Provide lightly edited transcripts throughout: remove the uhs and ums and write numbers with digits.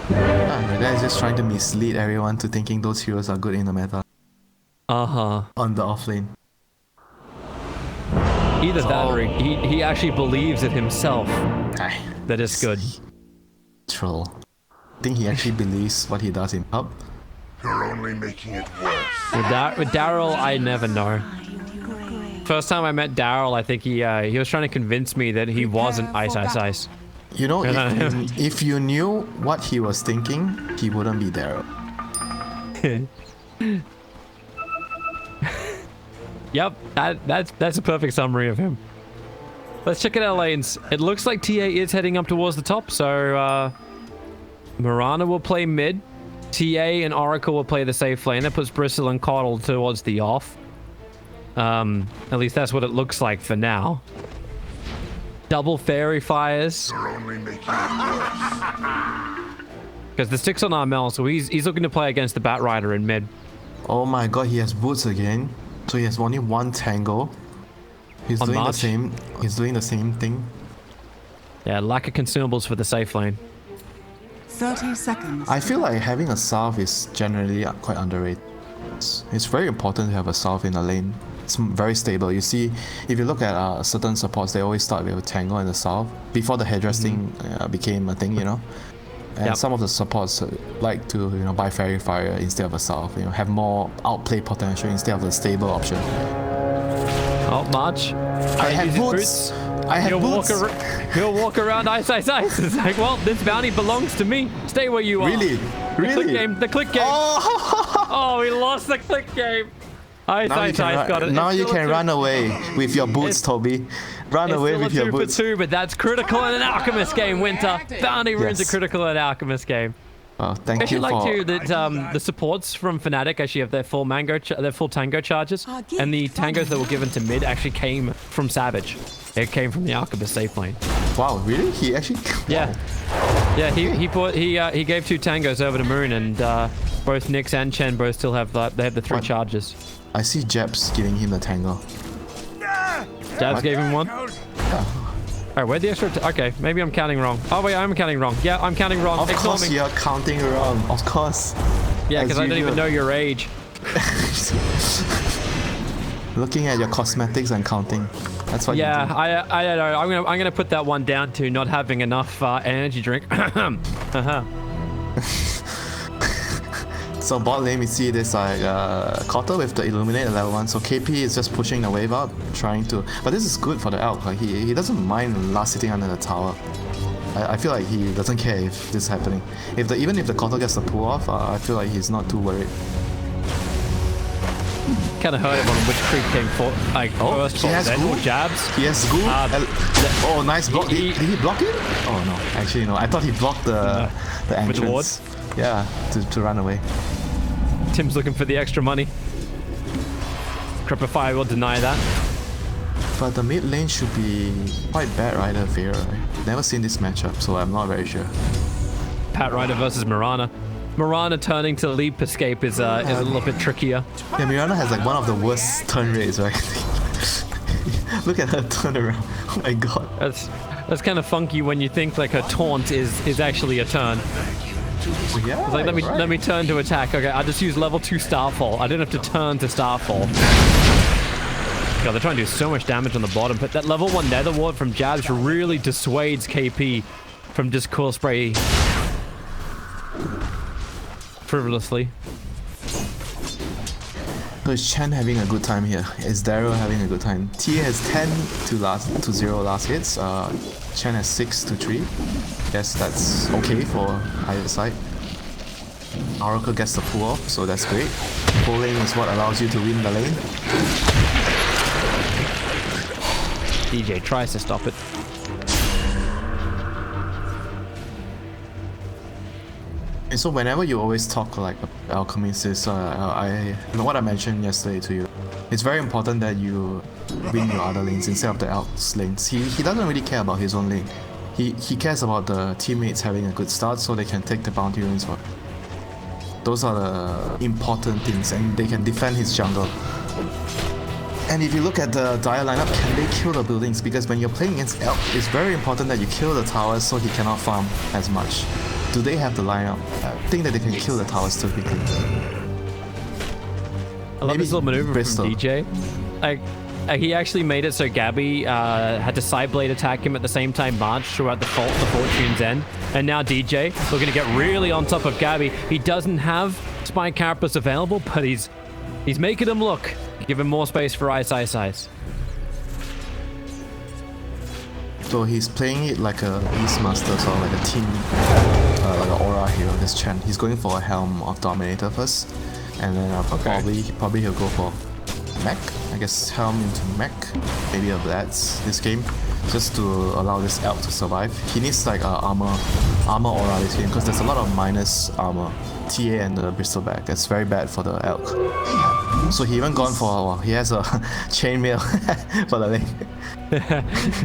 The guy is just trying to mislead everyone to thinking those heroes are good in the meta. On the offlane. Either that or he actually believes it himself that it's good. Troll. I think he actually believes what he does in pub. You're only making it worse. With Daryl, I never know. First time I met Daryl, I think he was trying to convince me that he wasn't Ice. You know, if you knew what he was thinking, he wouldn't be Daryl. Yep, that's a perfect summary of him. Let's check out our lanes. It looks like TA is heading up towards the top, so Mirana will play mid. TA and Oracle will play the safe lane. That puts Bristle and Coddle towards the off. At least that's what it looks like for now. Double fairy fires. You're only making it worse. Because the stick's on Armel, so he's looking to play against the Bat Rider in mid. Oh my god, he has boots again. So he has only one tango. He's doing the same. He's doing the same thing. Yeah, lack of consumables for the safe lane. 30 seconds. I feel like having a salve is generally quite underrated. It's very important to have a salve in a lane. It's very stable. You see, if you look at certain supports, they always start with a tango and a salve before the headdress thing became a thing, you know. And some of the supports like to, buy Fairy Fire instead of a salve, have more outplay potential instead of the stable option. Oh, March. I had boots. He'll walk around ice. It's like, well, this bounty belongs to me. Stay where you are. Really? The click game. Oh, we lost the click game. Ice got it. Now you can run away with your boots, Toby. Run away with your boots. It's still a 2 for 2, but that's critical in an Alchemist game, Winter. Bounty runes are critical in an Alchemist game. Oh, thank you. I actually like too that the supports from Fnatic actually have their full tango charges, and the tangos that were given to mid actually came from Savage. It came from the Alchemist safe lane. Wow, really? He actually? Yeah. Yeah, he gave 2 tangos over to Moon, and both Nyx and Chen both still have the 3 charges. I see Jabs giving him the tango. Jabs gave him 1? Yeah. Alright, where'd the extra... Okay, maybe I'm counting wrong. Oh wait, I'm counting wrong. Yeah, I'm counting wrong. Of course you're counting wrong. Of course. Yeah, because I don't even know your age. Looking at your cosmetics and counting. That's what. Yeah, you do. I don't know. I'm gonna put that one down to not having enough energy drink. So bot lane we see this like Cotter with the Illuminate at level 1. So KP is just pushing the wave up, trying to. But this is good for the Elk. Like he doesn't mind last sitting under the tower. I feel like he doesn't care if this is happening. Even if the Cotter gets the pull off, I feel like he's not too worried. Kind of heard him on which creep came for, first for then, or Jabs. He has Goo. Oh, nice block. Did he block it? Oh no, actually no. I thought he blocked the entrance. With the ward? Yeah, to run away. Tim's looking for the extra money. Cripify will deny that. But the mid lane should be quite Bat Rider Vera, right? Never seen this matchup, so I'm not very sure. Bat Rider versus Mirana. Mirana turning to leap escape is a little bit trickier. Yeah, Mirana has like one of the worst turn rates, right? Look at her turnaround. Oh my god. That's kind of funky when you think like her taunt is actually a turn. Yeah, it's like let me turn to attack. Okay, I'll just use level 2 Starfall. I didn't have to turn to Starfall. God, they're trying to do so much damage on the bottom, but that level 1 Nether Ward from Jabs really dissuades KP from just Cool Spray frivolously. So is Chen having a good time here? Is Daryl having a good time? Tia has 10 to 0 last hits. Chen has 6 to 3. Guess that's okay for either side. Oracle gets the pull off, so that's great. Full lane is what allows you to win the lane. DJ tries to stop it. And so whenever you always talk like Alchemist is, what I mentioned yesterday to you, it's very important that you win your other lanes instead of the Elk's lanes. He doesn't really care about his own lane. He cares about the teammates having a good start so they can take the bounty runes for. Those are the important things, and they can defend his jungle. And if you look at the Dire lineup, can they kill the buildings? Because when you're playing against Elk, it's very important that you kill the towers so he cannot farm as much. do they have the lineup? I think that they can kill the towers too quickly. I love this little maneuver Bristol. from DJ. Like, he actually made it so Gabby had to side blade attack him at the same time March throughout the Fortune's End. And now DJ looking to get really on top of Gabby. He doesn't have Spike Carapace available, but he's making him look. Give him more space for Ice. So he's playing it like a Beastmaster, so like a team, like an Aura hero, this Chen. He's going for a Helm of Dominator first. And then probably he'll go for Mech. I guess Helm into Mech. Maybe a Blitz this game. Just to allow this elk to survive. He needs like armor Aura this game because there's a lot of minus armor. TA and the Bristleback. That's very bad for the elk. So he even gone for he has a chainmail for the lane.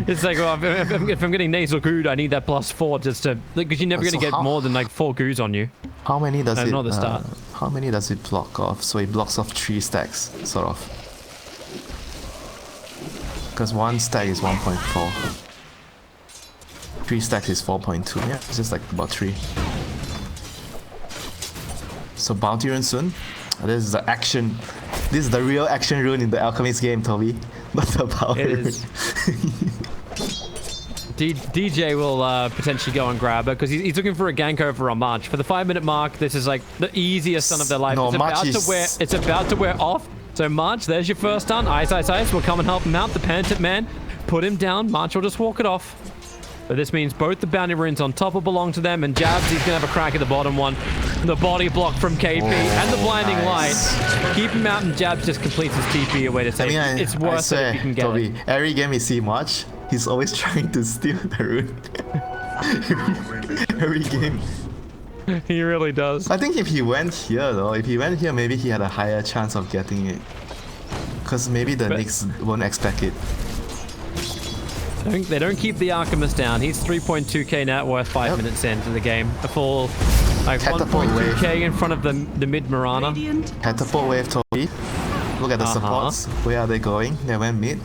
It's like, well, if I'm getting nasal good, I need that +4 just to, because you're never going to get more than like 4 goos on you. How many does it? Not the start. How many does it block off? So it blocks off 3 stacks, sort of. Because 1 stack is 1.4. 3 stacks is 4.2. Yeah, it's just like about 3. So bounty rune soon. This is the action. This is the real action rune in the Alchemist game, Toby. Not the bounty rune. DJ will potentially go and grab her because he's looking for a gank over on March. For the 5-minute mark, this is like the easiest stun of their life. No, it's about to wear off. So March, there's your first stun. Ice will come and help him out. The Penitent Man, put him down. March will just walk it off. But this means both the bounty runes on top will belong to them, and Jabs, he's gonna have a crack at the bottom one. The body block from KP and the blinding light. Keep him out, and Jabs just completes his TP away to save. It's worth it if you can get Toby, it. every game we see March, he's always trying to steal the rune. every game. He really does. I think if he went here though, maybe he had a higher chance of getting it. Because maybe the Knicks won't expect it. They don't keep the Alchemist down. He's 3.2k net worth 5 minutes into the game. A full like 1.2k in front of the mid Mirana. Catapult wave, Toby. Look at the supports. Where are they going? They went mid.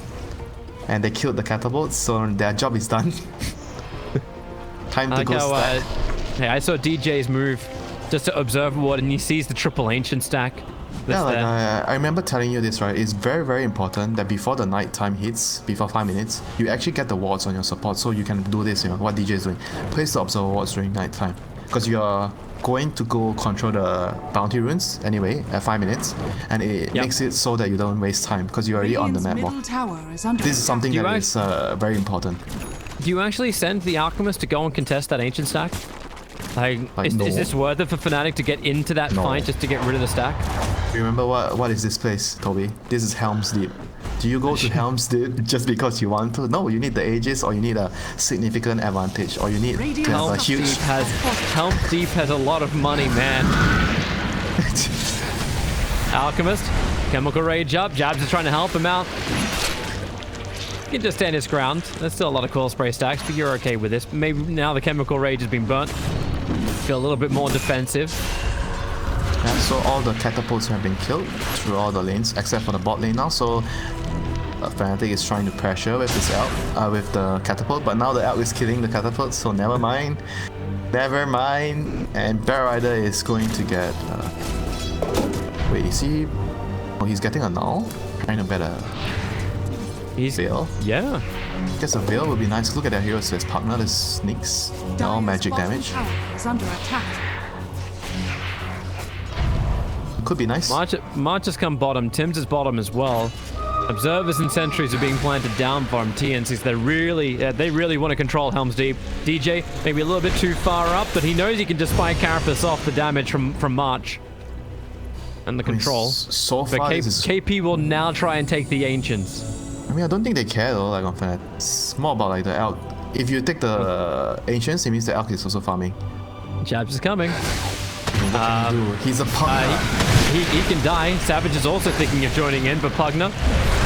And they killed the catapult, so their job is done. Time to go stack. Hey, I saw DJ's move just to observe what, and he sees the triple ancient stack. Yeah, like, I remember telling you this, right? It's very, very important that before the night time hits, before 5 minutes, you actually get the wards on your support so you can do this, what DJ is doing. Place the observer wards during night time. Because you are going to go control the bounty runes anyway at 5 minutes, and it makes it so that you don't waste time because you're already on the map. This is something that is very important. Do you actually send the Alchemist to go and contest that ancient stack? Is this worth it for Fnatic to get into that fight just to get rid of the stack? Remember what is this place, Toby? This is Helm's Deep. Do you go to Helm's Deep just because you want to? No, you need the Aegis, or you need a significant advantage, or you need to have a huge... Helm's Deep has a lot of money, man. Alchemist, Chemical Rage up. Jabs is trying to help him out. He can just stand his ground. There's still a lot of Coil Spray stacks, but you're okay with this. Maybe now the Chemical Rage has been burnt. Feel a little bit more defensive. Yeah, so all the catapults have been killed through all the lanes, except for the bot lane now. So Fnatic is trying to pressure with this elk, with the catapult, but now the elk is killing the catapult, so never mind. Never mind. And Bear Rider is going to get... wait, is he... Oh, he's getting a null? Trying to bet a... Veil? Yeah. I guess a Veil would be nice. Look at that hero, so his partner, the sneaks. All magic damage. Could be nice. March has come bottom. Tim's is bottom as well. Observers and sentries are being planted down from TNCs. They really want to control Helm's Deep. DJ maybe a little bit too far up, but he knows he can just Spike Carapace off the damage from March and the control. So far, but KP will now try and take the Ancients. I mean, I don't think they care though, like on Fnatic. It's more about like the elk. If you take the Ancients, it means the elk is also farming. Jabs is coming. What can he do? He's a Pugna. He can die. Savage is also thinking of joining in, but Pugna.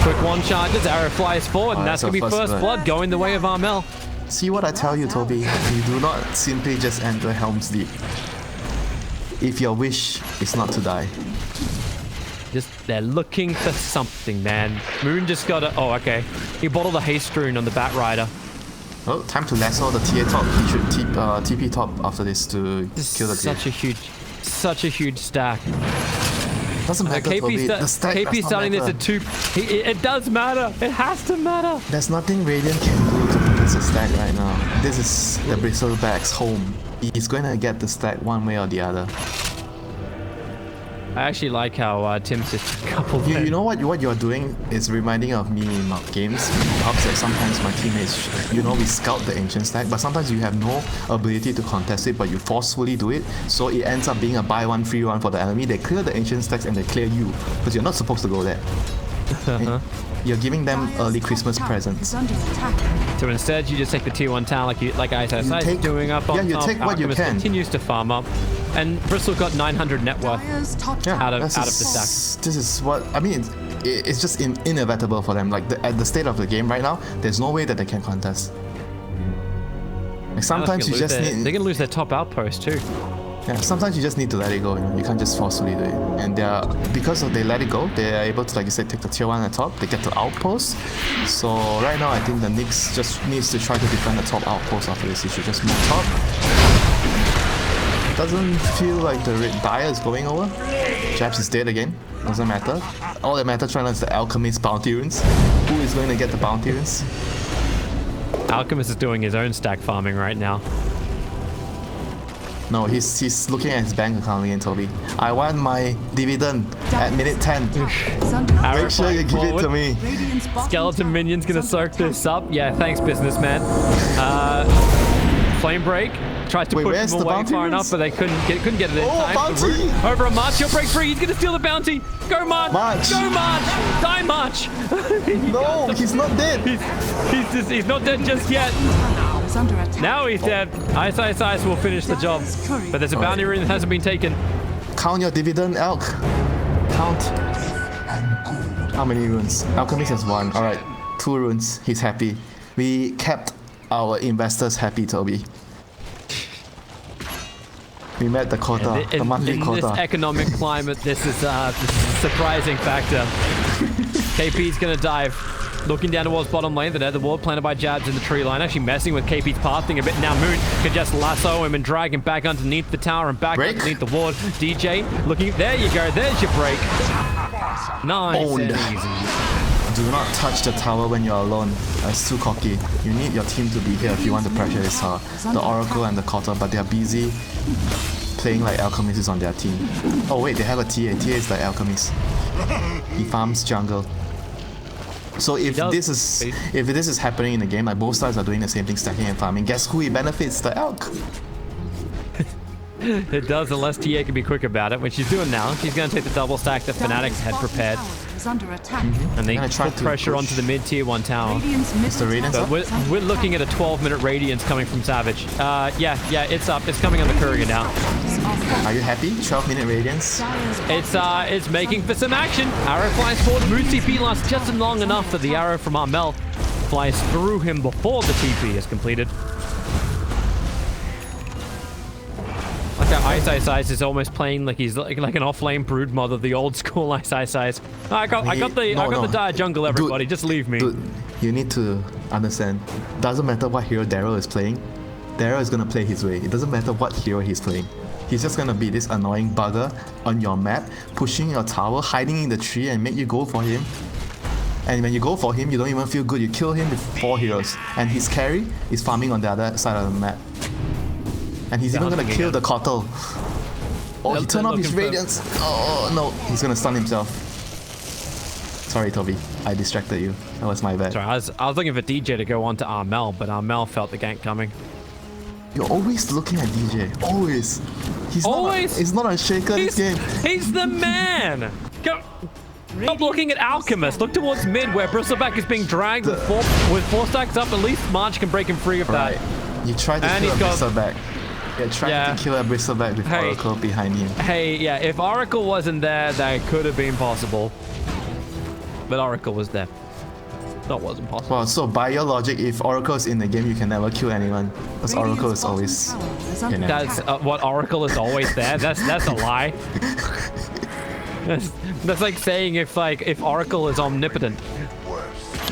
Quick one charges, arrow flies forward, and that's going to be first blood going the way of Armel. See what I tell you, Toby? You do not simply just enter Helm's Deep. If your wish is not to die. They're looking for something, man. Moon just got a... Oh, okay. He bottled a haste rune on the Bat Rider. Oh, time to lasso the TA top. He should TP top after this to kill the TA. Such a huge stack. Doesn't matter, Toby. The stack does KP not starting matter. this at 2. It does matter. It has to matter. There's nothing Radiant can do to contest the stack right now. This is the Bristleback's home. He's going to get the stack one way or the other. I actually like how Tim's just coupled You know what you're doing is reminding of me in games. Perhaps like sometimes my teammates, we scout the ancient stack, but sometimes you have no ability to contest it, but you forcefully do it, so it ends up being a buy one free one for the enemy. They clear the ancient stacks and they clear you, because you're not supposed to go there. You're giving them early Christmas presents. So instead, you just take the tier 1 tower like ISS is doing up on top. Yeah, you take what you Alchemist can. continues to farm up. And Bristol got 900 net worth out of the stack. This is what I mean. It's just inevitable for them. Like at the state of the game right now, there's no way that they can contest. Like sometimes you just need. They're gonna lose their top outpost too. Yeah, sometimes you just need to let it go. You can't just forcefully do it. And because they let it go, they are able to, like you said, take the tier 1 at the top. They get the outpost. So right now, I think the Nyx just needs to try to defend the top outpost after this. He should just move top. Doesn't feel like the Dire is going over. Jabs is dead again. Doesn't matter. All that matters right now is the Alchemist bounty runes. Who is going to get the bounty runes? Alchemist is doing his own stack farming right now. No, he's looking at his bank account again, Toby. I want my dividend at minute 10. Make sure you give it to me. Skeleton minion's gonna soak this up. Yeah, thanks, businessman. Flame break tries to push him away far enough, but they couldn't get it in time. Bounty! Over on March, he'll break free. He's gonna steal the bounty. Go March! Go March! Die March! No, he's not dead. He's not dead just yet. Now he's dead. Ice will finish the job, but there's a bounty rune that hasn't been taken. Count your dividend, Elk. Count. How many runes? Alchemist has 1. Alright, 2 runes. He's happy. We kept our investors happy, Toby. We met the quota, the monthly quota. In this economic climate, this is a surprising factor. KP's gonna dive. Looking down towards bottom lane, the ward planted by Jabs in the tree line, actually messing with KP's pathing a bit. Now Moon can just lasso him and drag him back underneath the tower and back underneath the ward. DJ looking, there you go, there's your break. Nice and easy. Do not touch the tower when you're alone. It's too cocky. You need your team to be here if you want to pressure this tower. The Oracle and the Cotter, but they're busy playing like Alchemist is on their team. Oh wait, they have a TA. TA is like Alchemist. He farms jungle. So if this is happening in the game, like both sides are doing the same thing, stacking and farming, guess who it benefits? The Elk. It does, unless TA can be quick about it, which she's doing now. She's going to take the double stack that Fnatic had prepared. And they put pressure onto the mid tier 1 tower. Is the Radiance up? We're looking at a 12-minute Radiance coming from Savage. Yeah, it's up. It's coming on the courier now. Are you happy? 12-minute Radiance? It's making for some action. Arrow flies forward. Moon CP lasts just long enough that the arrow from Armel flies through him before the TP is completed. Like how Ice is almost playing like he's like an off-lane brood mod of the old school Ice. I got the dire jungle, everybody. Just leave me. Dude, you need to understand. Doesn't matter what hero Daryl is playing. Daryl is gonna play his way. It doesn't matter what hero he's playing. He's just gonna be this annoying bugger on your map, pushing your tower, hiding in the tree, and make you go for him. And when you go for him, you don't even feel good. You kill him with 4 heroes, and his carry is farming on the other side of the map. And he's even gonna kill the Kotl. Oh, he turned off his Radiance. Oh no, he's gonna stun himself. Sorry, Toby. I distracted you. That was my bad. Sorry, I was looking for DJ to go on to Armel, but Armel felt the gank coming. You're always looking at DJ. Always. He's not a shaker this game. He's the man. Go. Stop looking at Alchemist. Look towards mid where Bristleback is being dragged with 4 stacks up. At least March can break him free of that. You tried to kill a Bristleback. Yeah, trying to kill a Bristleback with Oracle behind him. Hey, yeah, if Oracle wasn't there, that could have been possible. But Oracle was there. That wasn't possible. Well, so by your logic, if Oracle is in the game, you can never kill anyone. Because Oracle is always... That's what Oracle is always there? That's a lie. That's like saying if Oracle is omnipotent.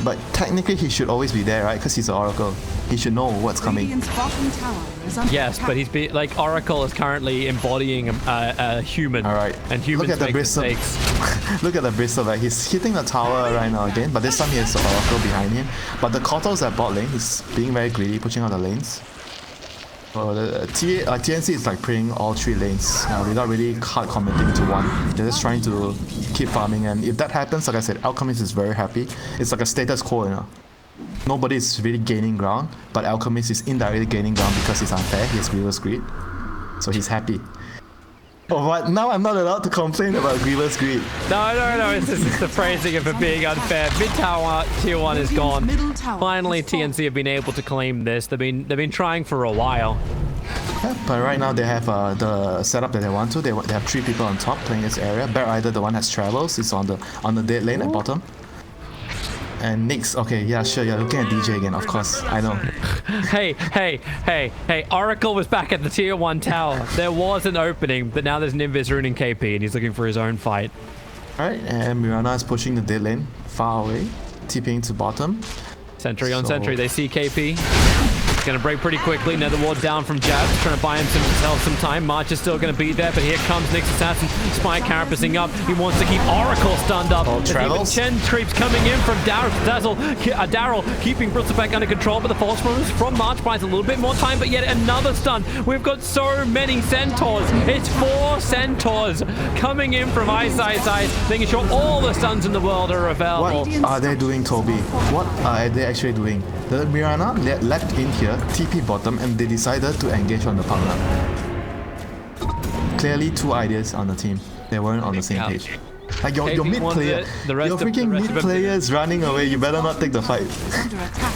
But technically he should always be there, right? Because he's an Oracle. He should know what's coming. Radiant's bottom tower is under Yes, attack. but he's like Oracle is currently embodying a human. All right. And humans Look at the make Bristol. mistakes. Look at the Bristol back. He's hitting the tower right now again, but this time he has the Oracle behind him. But the Koto's at bot lane. He's being very greedy, pushing out the lanes. So the TNC is like playing all 3 lanes without really hard committing to one. They're just trying to keep farming, and if that happens, like I said, Alchemist is very happy. It's like a status quo, you know. Nobody is really gaining ground, but Alchemist is indirectly gaining ground because it's unfair. He has Grievous Greed, so he's happy. Oh, what? Now I'm not allowed to complain about Grievous Greed. No. It's just the phrasing of it being unfair. Mid tower tier 1 is gone. Middle tower Finally, has fallen. TNC have been able to claim this. They've been trying for a while. Yeah, but right now they have the setup that they want to. They have 3 people on top playing this area. Bear Either, the one has travels, is on the dead lane at bottom. And Nyx, okay, yeah, sure, you're looking at DJ again, of course, I know. Hey, Oracle was back at the tier 1 tower. There was an opening, but now there's an Invis Rune in KP, and he's looking for his own fight. Alright, and Mirana is pushing the dead lane far away, TPing to bottom. Sentry on So- sentry, they see KP. It's gonna break pretty quickly. Nether ward down from Jab, trying to buy himself some time. March is still gonna be there, but here comes Nyx Assassin. Spy carapacing up. He wants to keep Oracle stunned up. There's even travels. Chen creeps coming in from Daryl keeping Bristleback under control, but the false promise from March buys a little bit more time, but yet another stun. We've got so many centaurs. It's 4 centaurs coming in from Ice, making sure all the stuns in the world are available. What are they doing, Toby? What are they actually doing? The Mirana left in here, TP bottom, and they decided to engage on the partner. Clearly 2 ideas on the team. They weren't on the same page. Like your KP mid wants player, it, the rest your of- the freaking rest mid of them player didn't. is running away. You better not take the fight. Under attack.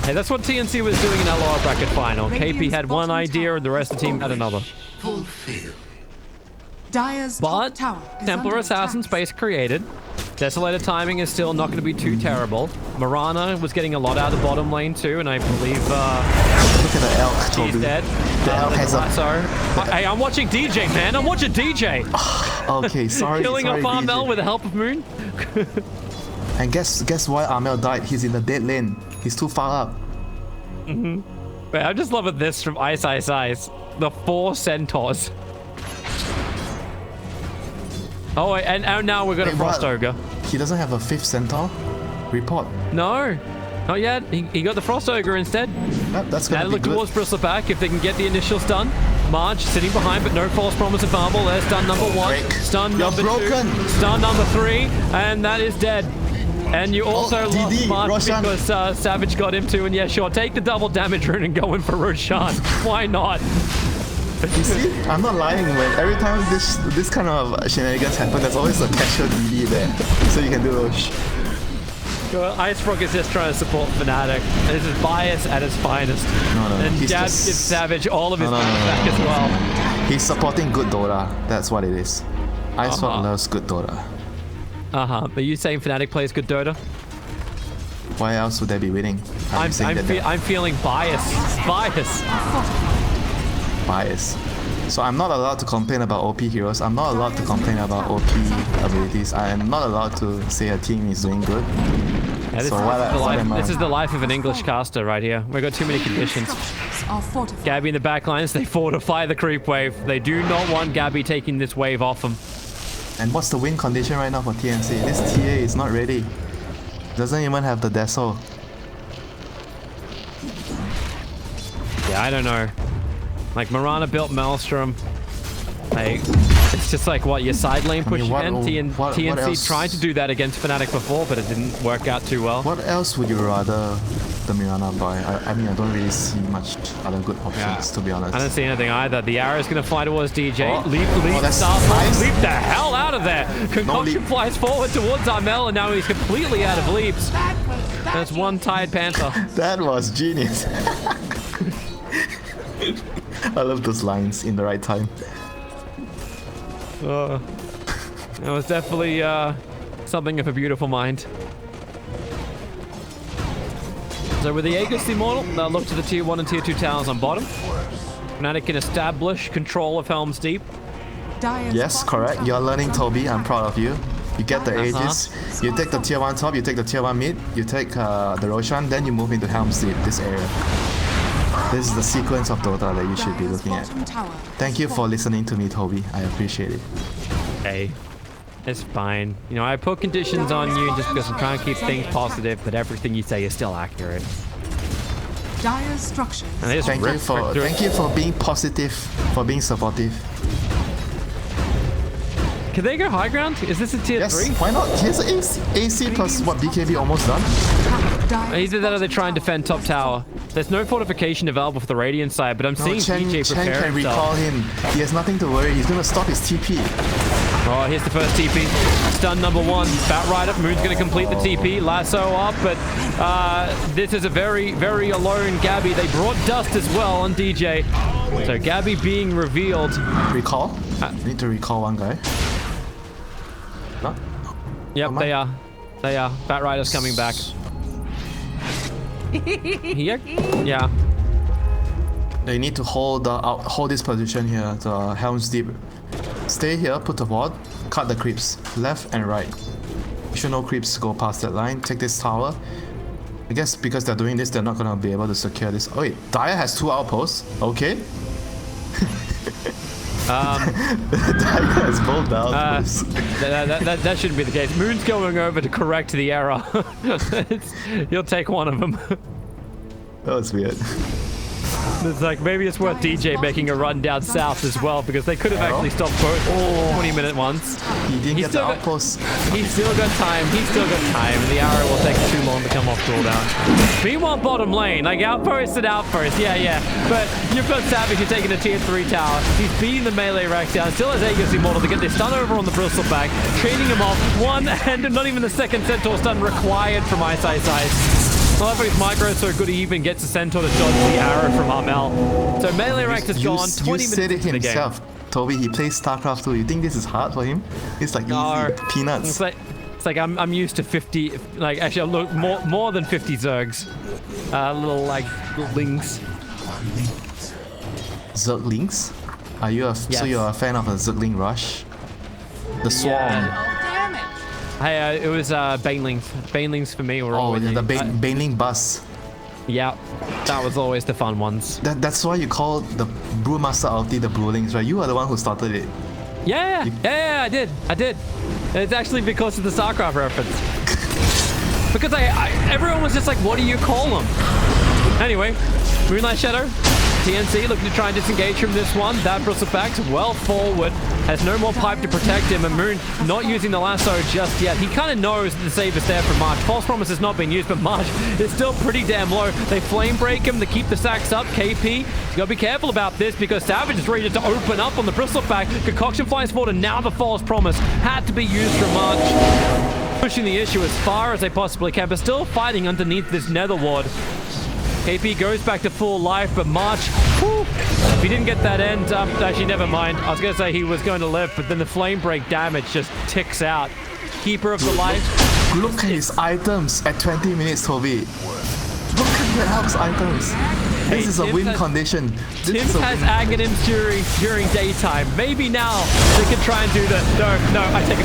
Hey, that's what TNC was doing in that lower bracket final. KP had one idea and the rest of the team had another. Dire's But top tower is Templar under Assassin attack. space created. Desolator timing is still not going to be too terrible. Marana was getting a lot out of the bottom lane too, and I believe Look at the elk, he's Toby. dead. The elk has a... Lasso. Hey, I'm watching DJ, man. I'm watching DJ. Okay, sorry. Killing sorry, off Armel DJ. with the help of Moon. And guess why Armel died? He's in the dead lane. He's too far up. Wait, I'm just loving this from Ice. The 4 centaurs. Oh, wait, and now we've got a Wait, Frost what? Ogre. He doesn't have a 5th centaur? Report. No, not yet. He got the Frost Ogre instead. Yep, that's Now gonna be look good. towards Bristleback if they can get the initial stun. March sitting behind, but no false promise of Marble. There's stun number 1, Break. stun You're number broken. 2, stun number 3, and that is dead. And you also lost DD, March Roshan. because Savage got him too. And yeah, sure, take the double damage rune and go in for Roshan. Why not? You see, I'm not lying, man. Every time this kind of shenanigans happen, there's always a casual DD there, so you can do those. Well, Icebrook is just trying to support Fnatic. This is bias at its finest. No, And he's Jab just- gives Savage all of his No, no, money no, back no. as well. He's supporting good Dota. That's what it is. Icebrook Uh-huh. loves good Dota. Are you saying Fnatic plays good Dota? Why else would they be winning? I'm feeling bias. Bias. So I'm not allowed to complain about OP heroes. I'm not allowed to complain about OP abilities. I am not allowed to say a team is doing good. Yeah, this, So is what- the what life, am I- this is the life of an English caster right here. We've got too many conditions. Structures are fortified. Gabby in the back lines, they fortify the creep wave. They do not want Gabby taking this wave off them. And what's the win condition right now for TNC? This TA is not ready. Doesn't even have the Deso. Yeah, I don't know. Like, Marana built Maelstrom. Like, it's just like, what, your side lane push what- again? what TNC else? tried to do that against Fnatic before, but it didn't work out too well. What else would you rather the Mirana buy? I mean, I don't really see much other good options, to be honest. I don't see anything either. The arrow's going to fly towards DJ. Oh. Leap, That's Starfall, nice. leap the hell out of there. Concoction leap. flies forward towards Armel, and now he's completely out of leaps. That's one tired Panther. That was genius. I love those lines in the right time. That was definitely something of a beautiful mind. So with the Aegis Immortal, they'll look to the tier 1 and tier 2 towers on bottom. Fnatic can establish control of Helm's Deep. Dire's Yes, bottom correct. tower You're learning, is under Toby. I'm attack. proud of you. You get the Aegis. You take the tier 1 top, you take the tier 1 mid, you take the Roshan, then you move into Helm's Deep, this area. This is the sequence of Dota that you should be Dire's looking at. bottom tower Thank you for listening to me, Toby. I appreciate it. Hey, it's fine. You know, I put conditions on you just because I'm trying to keep things positive, but everything you say is still accurate. Dire's structures. And they just Thank rip you for right through it. thank you for being positive, for being supportive. Can they go high ground? Is this a tier Yes, 3? why not? Here's AC plus what BKB almost done. Either that or they try and defend top tower. There's no fortification available for the Radiant side, but I'm No, seeing DJ Chen prepare can himself. recall him. He has nothing to worry. He's gonna stop his TP. Oh, here's the first TP. Stun number 1. Bat Rider. Moon's going to complete the TP. Lasso up, but this is a very, very alone Gabby. They brought Dust as well on DJ. So Gabby being revealed. Recall? Need to recall one guy. No? Yep, Am I? they are. They are. Bat Rider's coming back. Here? Yeah. They need to hold this position here. The Helm's Deep. Stay here, put the ward, cut the creeps, left and right. You should no creeps go past that line. Take this tower. I guess because they're doing this, they're not gonna be able to secure this. Oh wait, Dire has 2 outposts. Okay. Dire has both outposts. That shouldn't be the case. Moon's going over to correct the error. He'll take one of them. That was weird. It's like, maybe it's worth DJ making a run down south as well, because they could have actually stopped both 20-minute ones. He didn't get the still got- outpost. He's still got time. He's still got time. The arrow will take too long to come off cooldown. Meanwhile, bottom lane, like outpost and outpost. Yeah. But you've got Savage, you're taking a tier 3 tower. He's beating the melee racks down. Still has Aegis Immortal to get this stun over on the bristleback. Trading him off. One, and not even the second Centaur stun required from Ice. I love how his micro is so good he even gets a Centaur to dodge the arrow from Armel. So melee rank has gone 20 You minutes said it into the game. himself. Toby, he plays StarCraft 2. You think this is hard for him? It's like No. easy. Peanuts. It's like I'm used to 50, like actually look more than 50 Zergs. Little lings. Zerglings? Are you a so Yes. you're a fan of a Zergling rush? The Swarm. Damn it. Hey, it was Banelings. Banelings for me were Oh, always yeah, the Baneling bus. yeah, that was always the fun ones. That's why you call the Brewmaster ulti the Brewlings, right? You are the one who started it. Yeah, I did. It's actually because of the StarCraft reference. Because everyone was just like, what do you call them? Anyway, Moonlight Shadow, TNC looking to try and disengage from this one. That bristleback's well forward, has no more pipe to protect him, and Moon not using the lasso just yet. He kind of knows that the save is there from March. False Promise has not been used, but March is still pretty damn low. They flame break him to keep the sacks up. KP, you gotta be careful about this because Savage is ready to open up on the bristleback. Concoction flies forward, and now the False Promise had to be used from March. Pushing the issue as far as they possibly can, but still fighting underneath this Nether Ward. KP goes back to full life, but March, whew, if he didn't get that end, actually, never mind. I was going to say he was going to live, but then the flame break damage just ticks out. Keeper of the life. Look at his items at 20 minutes, Toby. Look at the Elk's items. This is a Tim win has- condition. Tim This is a has win. Aghanims during daytime. Maybe now they can try and do the... No, I take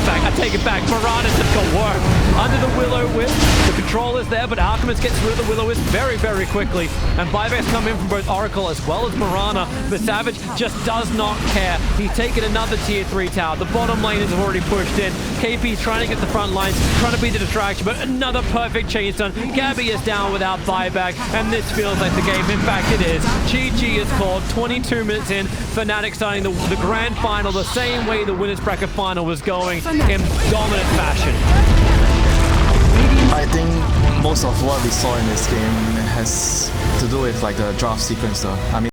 it back. Piranhas have got work. Under the Will-O-Wisp, the control is there, but Alchemist gets rid of the Will-O-Wisp very, very quickly. And buybacks come in from both Oracle as well as Mirana. But Savage just does not care. He's taken another tier 3 tower. The bottom lane is already pushed in. KP's trying to get the front lines, trying to be the distraction, but another perfect chain stun. Gabby is down without buyback, and this feels like the game. In fact, it is. GG is called 22 minutes in. Fnatic starting the grand final the same way the winners bracket final was going, in dominant fashion. I think most of what we saw in this game has to do with like the draft sequence though. I mean,